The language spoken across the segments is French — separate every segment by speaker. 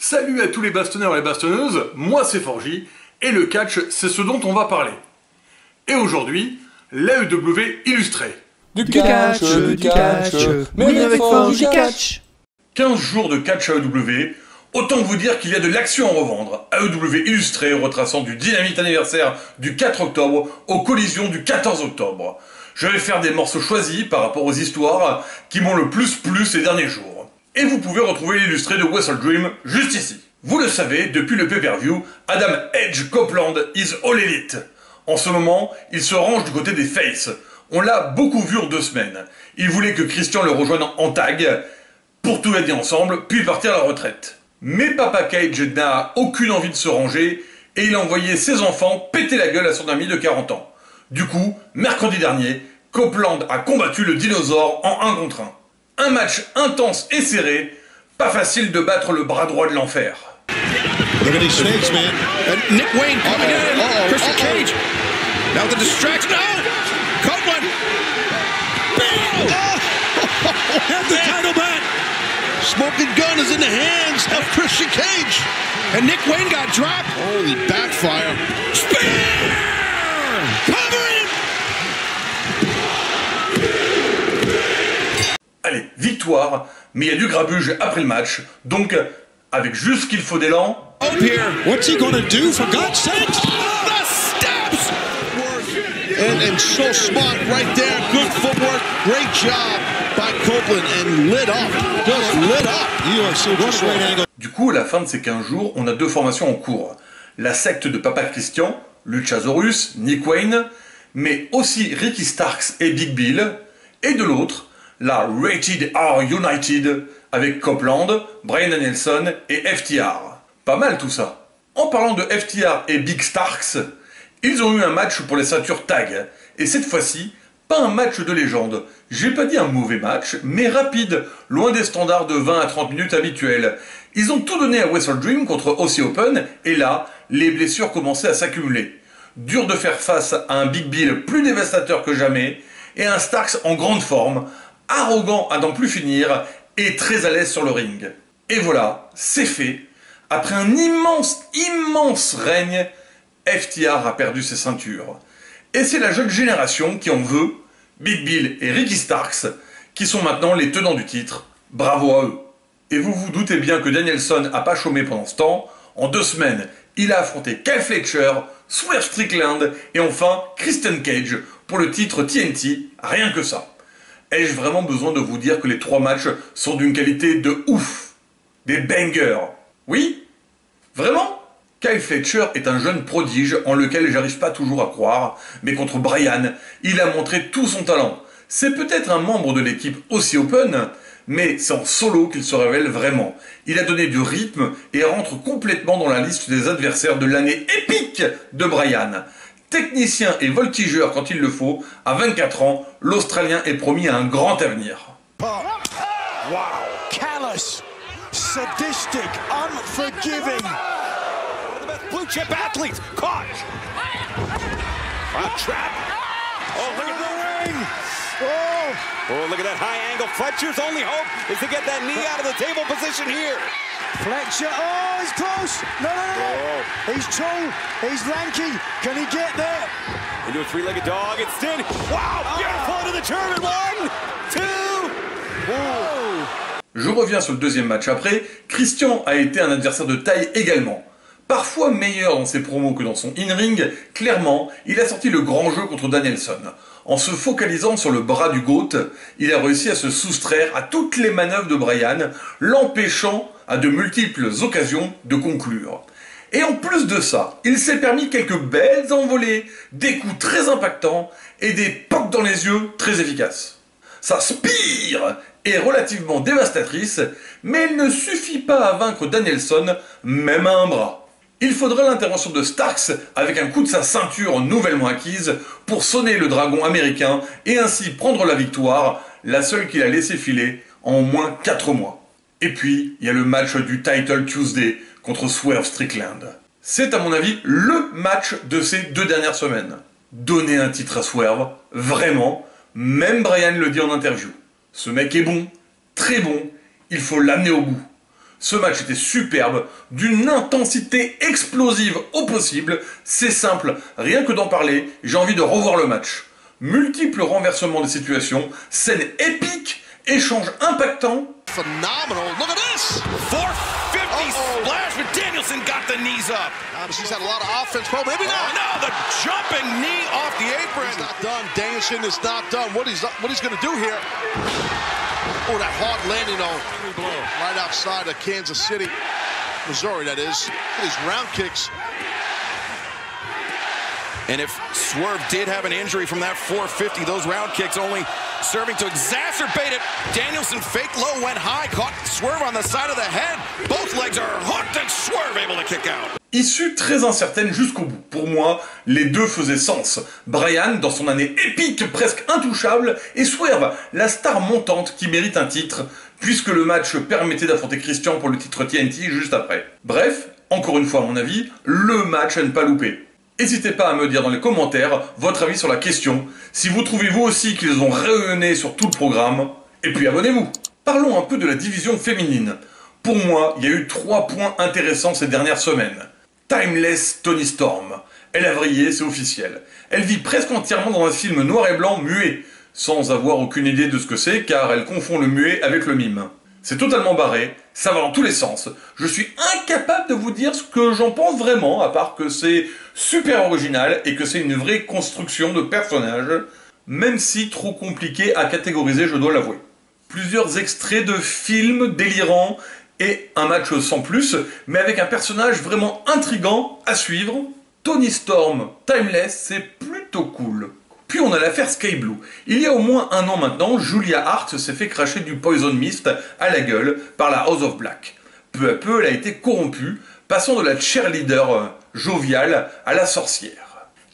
Speaker 1: Salut à tous les bastonneurs et les bastonneuses, moi c'est Forgy, et le catch c'est ce dont on va parler. Et aujourd'hui, l'AEW illustré.
Speaker 2: Du catch, mais avec Forgy catch.
Speaker 1: 15 jours de catch AEW, autant vous dire qu'il y a de l'action à revendre. AEW illustré retraçant du dynamite anniversaire du 4 octobre aux collisions du 14 octobre. Je vais faire des morceaux choisis par rapport aux histoires qui m'ont le plus plu ces derniers jours. Et vous pouvez retrouver l'illustré de Wrestle Dream juste ici. Vous le savez, depuis le pay-per-view, Adam Edge Copeland is All Elite. En ce moment, il se range du côté des faces. On l'a beaucoup vu en 2 semaines. Il voulait que Christian le rejoigne en tag, pour tout gagner ensemble, puis partir à la retraite. Mais Papa Cage n'a aucune envie de se ranger, et il a envoyé ses enfants péter la gueule à son ami de 40 ans. Du coup, mercredi dernier, Copeland a combattu le dinosaure en 1 contre 1. Un match intense et serré, pas facile de battre le bras droit de l'enfer.
Speaker 3: Look at these snakes, man. And Nick Wayne coming in. Christian Cage. Now the distraction. No! Copeland. Bam! And the title back. Smoking gun is in the hands of Christian Cage. And Nick Wayne got dropped. Holy backfire. Spear! Cover him!
Speaker 1: Allez, victoire, mais il y a du grabuge après le match, donc avec juste ce qu'il faut d'élan.
Speaker 3: Up here, what's he gonna do for God's sakes? The steps! And so smart right there, good footwork, great job by Copeland and lit up, just lit up. UFC, what a great angle.
Speaker 1: Du coup, à la fin de ces 15 jours, on a 2 formations en cours. La secte de Papa Christian, Luchasaurus, Nick Wayne, mais aussi Ricky Starks et Big Bill, et de l'autre, la Rated R United avec Copeland, Bryan Danielson et FTR. Pas mal tout ça. En parlant de FTR et Big Starks, ils ont eu un match pour les ceintures tag. Et cette fois-ci, pas un match de légende. J'ai pas dit un mauvais match, mais rapide, loin des standards de 20 à 30 minutes habituels. Ils ont tout donné à Wrestle Dream contre Aussie Open, et là, les blessures commençaient à s'accumuler. Dur de faire face à un Big Bill plus dévastateur que jamais, et un Starks en grande forme, arrogant à n'en plus finir et très à l'aise sur le ring. Et voilà, c'est fait. Après un immense règne, FTR a perdu ses ceintures. Et c'est la jeune génération qui en veut, Big Bill et Ricky Starks, qui sont maintenant les tenants du titre. Bravo à eux. Et vous vous doutez bien que Danielson a pas chômé pendant ce temps. En 2 semaines, il a affronté Kyle Fletcher, Swerve Strickland et enfin Christian Cage pour le titre TNT, rien que ça. Ai-je vraiment besoin de vous dire que les 3 matchs sont d'une qualité de ouf? Des bangers? Oui? Vraiment? Kyle Fletcher est un jeune prodige en lequel j'arrive pas toujours à croire, mais contre Bryan, il a montré tout son talent. C'est peut-être un membre de l'équipe Aussie Open, mais c'est en solo qu'il se révèle vraiment. Il a donné du rythme et rentre complètement dans la liste des adversaires de l'année épique de Bryan. Technicien et voltigeur quand il le faut, à 24 ans, l'Australien est promis à un grand avenir.
Speaker 4: Wow. Callous, sadistic, unforgiving. One of the best blue chip athletes. Caught. Trap. Oh, look at the ring. Oh, look at that high angle. Fletcher's only hope is to get that knee out of the table position here. Fletcher, oh, he's close. No. Oh. He's tall, he's lanky. Can he get there? Into a 3-legged dog, it's in. Wow, beautiful into the German. 1, 2. Whoa.
Speaker 1: Je reviens sur le 2e match après. Christian a été un adversaire de taille également. Parfois meilleur dans ses promos que dans son in-ring, clairement, il a sorti le grand jeu contre Danielson. En se focalisant sur le bras du GOAT, il a réussi à se soustraire à toutes les manœuvres de Bryan, l'empêchant à de multiples occasions de conclure. Et en plus de ça, il s'est permis quelques belles envolées, des coups très impactants et des pocs dans les yeux très efficaces. Sa spire est relativement dévastatrice, mais elle ne suffit pas à vaincre Danielson, même à un bras. Il faudrait l'intervention de Starks avec un coup de sa ceinture nouvellement acquise pour sonner le dragon américain et ainsi prendre la victoire, la seule qu'il a laissé filer en au moins 4 mois. Et puis, il y a le match du Title Tuesday contre Swerve Strickland. C'est à mon avis le match de ces 2 dernières semaines. Donner un titre à Swerve, vraiment, même Bryan le dit en interview. Ce mec est bon, très bon, il faut l'amener au bout. Ce match était superbe, d'une intensité explosive au possible, c'est simple, rien que d'en parler, j'ai envie de revoir le match. Multiples renversements de situation, scènes épiques, échanges impactants.
Speaker 3: Phenomenal. Look at this.
Speaker 4: 450 splash, but Danielson got the knees up.
Speaker 3: She's had a lot of offense. Well, maybe not.
Speaker 4: No, the jumping knee off the apron.
Speaker 3: He's not done. Danielson is not done. What he's going to do here? Oh, that hard landing on right outside of Kansas City, Missouri, that is. These round kicks.
Speaker 4: And if Swerve did have an injury from that 450, those round kicks only serving to exacerbate it. Danielson faked low, went high, caught Swerve on the side of the head. Both legs are hooked and Swerve able to kick out.
Speaker 1: Issue très incertaine jusqu'au bout. Pour moi, les deux faisaient sens. Bryan, dans son année épique, presque intouchable, et Swerve, la star montante qui mérite un titre, puisque le match permettait d'affronter Christian pour le titre TNT juste après. Bref, encore une fois à mon avis, le match à ne pas louper. N'hésitez pas à me dire dans les commentaires votre avis sur la question, si vous trouvez vous aussi qu'ils ont rayonné sur tout le programme, et puis abonnez-vous. Parlons un peu de la division féminine. Pour moi, il y a eu 3 points intéressants ces dernières semaines. Timeless Toni Storm. Elle a vrillé, c'est officiel. Elle vit presque entièrement dans un film noir et blanc muet, sans avoir aucune idée de ce que c'est, car elle confond le muet avec le mime. C'est totalement barré, ça va dans tous les sens. Je suis incapable de vous dire ce que j'en pense vraiment, à part que c'est super original et que c'est une vraie construction de personnage, même si trop compliqué à catégoriser, je dois l'avouer. Plusieurs extraits de films délirants et un match sans plus, mais avec un personnage vraiment intriguant à suivre. Toni Storm, Timeless, c'est plutôt cool. Puis on a l'affaire Sky Blue. Il y a au moins 1 an maintenant, Julia Hart s'est fait cracher du Poison Mist à la gueule par la House of Black. Peu à peu, elle a été corrompue, passant de la cheerleader joviale à la sorcière.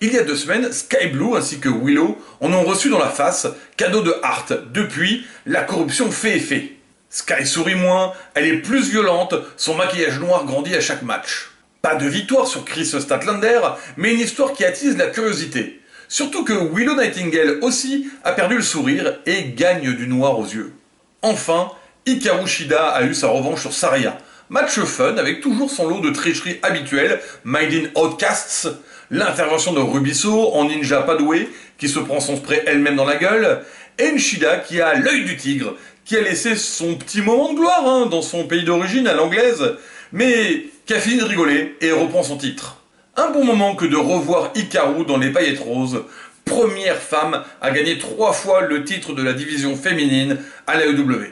Speaker 1: Il y a 2 semaines, Sky Blue ainsi que Willow en ont reçu dans la face, cadeau de Hart. Depuis, la corruption fait effet. Sky sourit moins, elle est plus violente, son maquillage noir grandit à chaque match. Pas de victoire sur Chris Statlander, mais une histoire qui attise la curiosité. Surtout que Willow Nightingale aussi a perdu le sourire et gagne du noir aux yeux. Enfin, Hikaru Shida a eu sa revanche sur Saraya. Match fun avec toujours son lot de tricherie habituelle, Made in Outcasts, l'intervention de Rubiso en ninja pas doué qui se prend son spray elle-même dans la gueule, et Shida qui a l'œil du tigre, qui a laissé son petit moment de gloire dans son pays d'origine à l'anglaise, mais qui a fini de rigoler et reprend son titre. Un bon moment que de revoir Hikaru dans les paillettes roses, première femme à gagner 3 fois le titre de la division féminine à la AEW.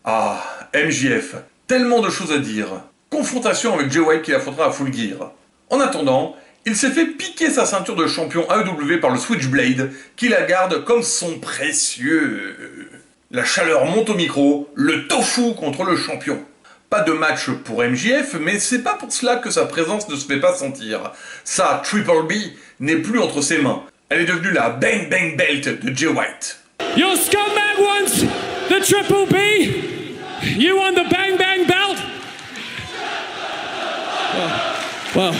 Speaker 1: Ah, MJF, tellement de choses à dire. Confrontation avec Jay White qui l'affrontera à Full Gear. En attendant, il s'est fait piquer sa ceinture de champion AEW par le Switchblade, qui la garde comme son précieux. La chaleur monte au micro, le tofu contre le champion. Pas de match pour MJF, mais c'est pas pour cela que sa présence ne se fait pas sentir. Sa Triple B n'est plus entre ses mains. Elle est devenue la Bang Bang Belt de Jay White.
Speaker 2: Your scumbag wants the Triple B. You want the Bang Bang Belt. Well,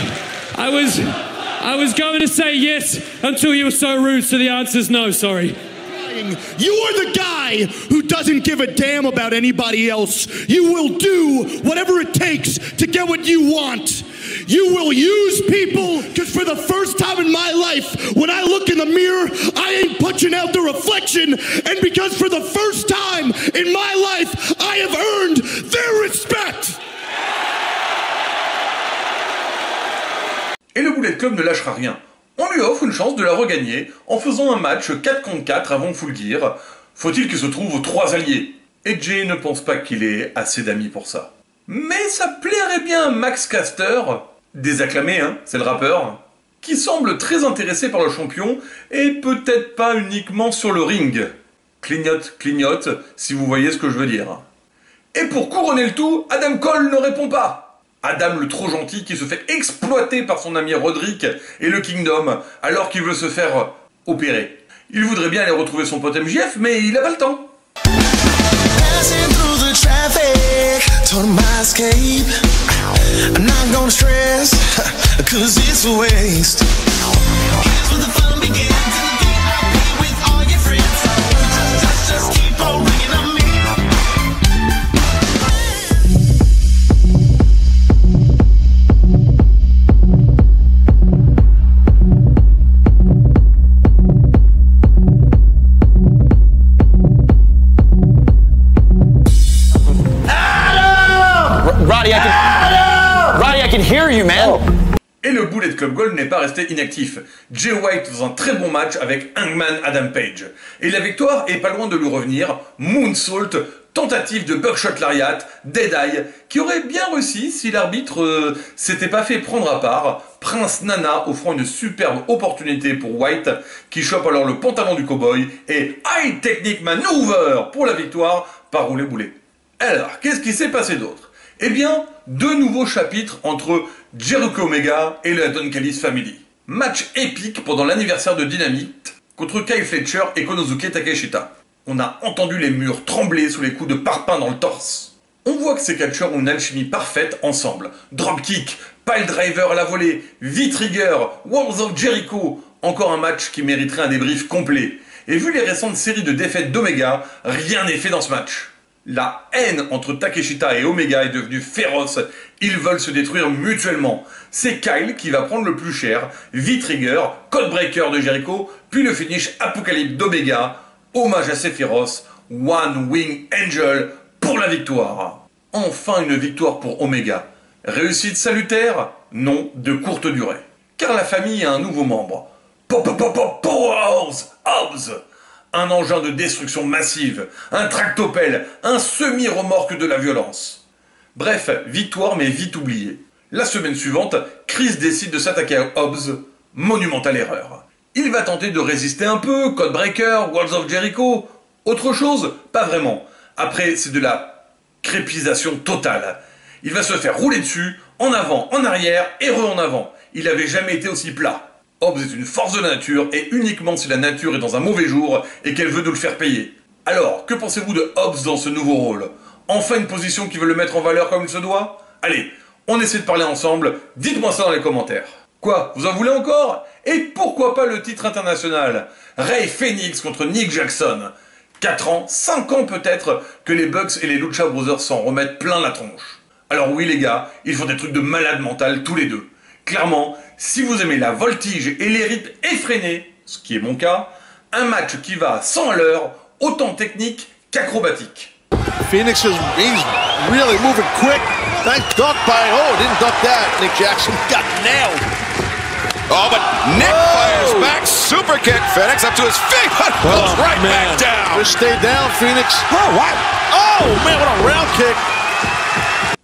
Speaker 2: I was going to say yes until you were so rude, so the answer's no, sorry.
Speaker 5: You are the guy who doesn't give a damn about anybody else. You will do whatever it takes to get what you want. You will use people, because for the first time in my life, when I look in the mirror, I ain't punching out the reflection, and because for the first time in my life, I have earned their respect.
Speaker 1: Et le Bullet Club ne lâchera rien. On lui offre une chance de la regagner en faisant un match 4 contre 4 avant Full Gear. Faut-il qu'il se trouve 3 alliés? Et Jay ne pense pas qu'il ait assez d'amis pour ça. Mais ça plairait bien à Max Caster, désacclamé c'est le rappeur, qui semble très intéressé par le champion et peut-être pas uniquement sur le ring. Clignote, clignote, si vous voyez ce que je veux dire. Et pour couronner le tout, Adam Cole ne répond pas. Adam le trop gentil qui se fait exploiter par son ami Roderick et le Kingdom alors qu'il veut se faire opérer. Il voudrait bien aller retrouver son pote MJF mais il n'a pas le temps.
Speaker 6: Roddy, I can hear you, man.
Speaker 1: Et le Bullet Club Gold n'est pas resté inactif. Jay White dans un très bon match avec Hangman Adam Page. Et la victoire est pas loin de lui revenir. Moonsault, tentative de Buckshot Lariat, Deadeye, qui aurait bien réussi si l'arbitre s'était pas fait prendre à part. Prince Nana offrant une superbe opportunité pour White, qui chope alors le pantalon du cowboy, et High Technique Maneuver pour la victoire par Roulet Boulet. Alors, qu'est-ce qui s'est passé d'autre? Eh bien, deux nouveaux chapitres entre Jericho Omega et la Don Callis Family. Match épique pendant l'anniversaire de Dynamite contre Kyle Fletcher et Konosuke Takeshita. On a entendu les murs trembler sous les coups de parpaing dans le torse. On voit que ces catcheurs ont une alchimie parfaite ensemble. Dropkick, pile driver à la volée, V-trigger, Walls of Jericho. Encore un match qui mériterait un débrief complet. Et vu les récentes séries de défaites d'Omega, rien n'est fait dans ce match. La haine entre Takeshita et Omega est devenue féroce. Ils veulent se détruire mutuellement. C'est Kyle qui va prendre le plus cher. V-trigger, Codebreaker de Jericho, puis le finish Apocalypse d'Omega. Hommage à Sephiroth, One Wing Angel pour la victoire. Enfin une victoire pour Omega. Réussite salutaire? Non, de courte durée. Car la famille a un nouveau membre. Powerhouse Hobbs. Un engin de destruction massive, un tractopelle, un semi-remorque de la violence. Bref, victoire mais vite oubliée. La semaine suivante, Chris décide de s'attaquer à Hobbs. Monumentale erreur. Il va tenter de résister un peu, Codebreaker, Walls of Jericho. Autre chose? Pas vraiment. Après, c'est de la crépisation totale. Il va se faire rouler dessus, en avant, en arrière et en avant. Il n'avait jamais été aussi plat. Hobbs est une force de la nature et uniquement si la nature est dans un mauvais jour et qu'elle veut nous le faire payer. Alors, que pensez-vous de Hobbs dans ce nouveau rôle? Enfin une position qui veut le mettre en valeur comme il se doit? Allez, on essaie de parler ensemble, dites-moi ça dans les commentaires. Quoi, vous en voulez encore? Et pourquoi pas le titre international? Rey Fénix contre Nick Jackson. 4 ans, 5 ans peut-être, que les Bucks et les Lucha Brothers s'en remettent plein la tronche. Alors oui les gars, ils font des trucs de malade mental tous les deux. Clairement, si vous aimez la voltige et les rythmes effrénés, ce qui est mon cas, un match qui va à 100 à l'heure, autant technique qu'acrobatique.
Speaker 3: Phoenix is really moving quick. Nice duck by, didn't duck that. Nick Jackson got nailed. Oh, but Nick fires back, super kick. Phoenix up to his feet, but goes right back down. Just stay down, Phoenix. Oh, what? Oh, man, what a round kick.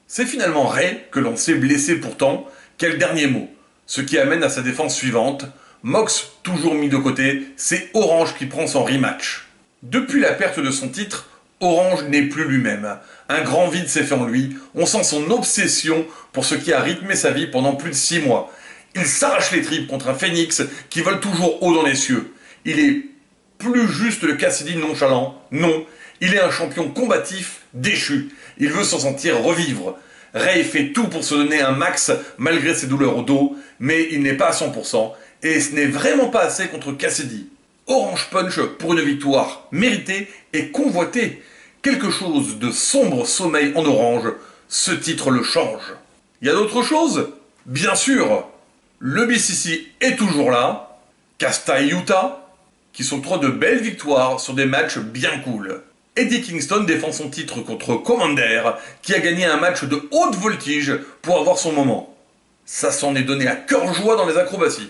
Speaker 1: C'est finalement Rey, que l'on sait blessé pourtant, qui a le dernier mot. Ce qui amène à sa défense suivante. Mox, toujours mis de côté, c'est Orange qui prend son rematch. Depuis la perte de son titre, Orange n'est plus lui-même. Un grand vide s'est fait en lui, on sent son obsession pour ce qui a rythmé sa vie pendant plus de 6 mois. Il s'arrache les tripes contre un Phoenix qui vole toujours haut dans les cieux. Il est plus juste le Cassidy nonchalant, non, il est un champion combatif déchu. Il veut s'en sentir revivre. Rey fait tout pour se donner un max malgré ses douleurs au dos, mais il n'est pas à 100%, et ce n'est vraiment pas assez contre Cassidy. Orange Punch pour une victoire méritée et convoitée. Quelque chose de sombre sommeil en orange, ce titre le change. Il y a d'autres choses? Bien sûr. Le BCC est toujours là, Kasta et Yuta, qui s'octroient de belles victoires sur des matchs bien cool. Eddie Kingston défend son titre contre Commander, qui a gagné un match de haute voltige pour avoir son moment. Ça s'en est donné à cœur joie dans les acrobaties.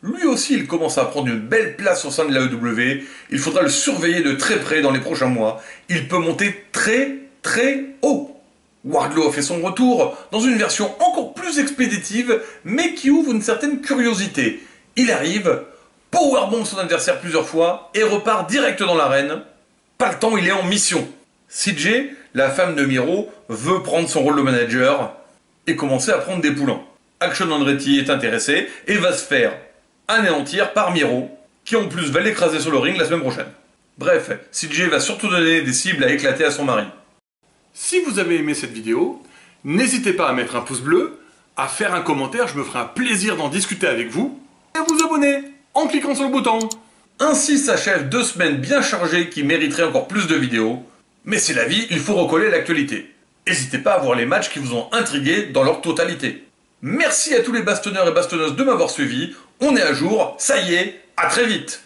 Speaker 1: Lui aussi, il commence à prendre une belle place au sein de l'AEW. Il faudra le surveiller de très près dans les prochains mois. Il peut monter très très haut. Wardlow a fait son retour dans une version encore plus expéditive, mais qui ouvre une certaine curiosité. Il arrive, powerbomb son adversaire plusieurs fois et repart direct dans l'arène. Pas le temps, il est en mission. CJ, la femme de Miro, veut prendre son rôle de manager et commencer à prendre des poulains. Action Andretti est intéressé et va se faire anéantir par Miro, qui en plus va l'écraser sur le ring la semaine prochaine. Bref, CJ va surtout donner des cibles à éclater à son mari. Si vous avez aimé cette vidéo, n'hésitez pas à mettre un pouce bleu, à faire un commentaire, je me ferai un plaisir d'en discuter avec vous, et à vous abonner en cliquant sur le bouton. Ainsi s'achèvent 2 semaines bien chargées qui mériteraient encore plus de vidéos. Mais c'est la vie, il faut recoller l'actualité. N'hésitez pas à voir les matchs qui vous ont intrigué dans leur totalité. Merci à tous les bastonneurs et bastonneuses de m'avoir suivi. On est à jour, ça y est, à très vite.